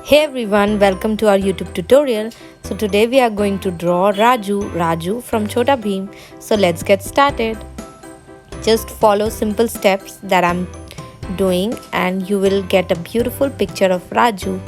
Hey everyone, welcome to our YouTube tutorial. So today we are going to draw Raju from Chota Bheem. So let's get started. Just follow simple steps that I'm doing and you will get a beautiful picture of Raju.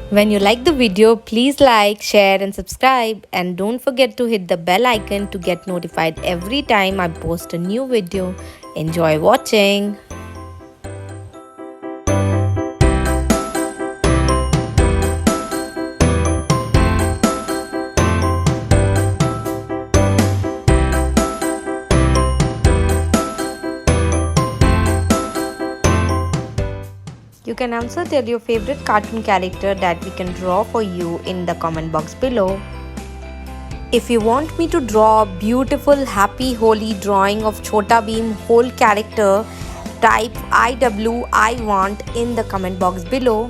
When you like the video, please like, share and subscribe, and don't forget to hit the bell icon to get notified every time I post a new video. Enjoy watching. You can also tell your favorite cartoon character that we can draw for you in the comment box below. If you want me to draw a beautiful happy holy drawing of Chota Bheem whole character, type I want in the comment box below.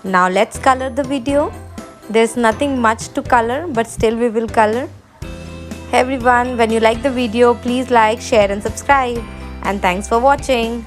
Now let's color the video. There's nothing much to color, but still we will color. Hey everyone, when you like the video, please like, share and subscribe. And thanks for watching.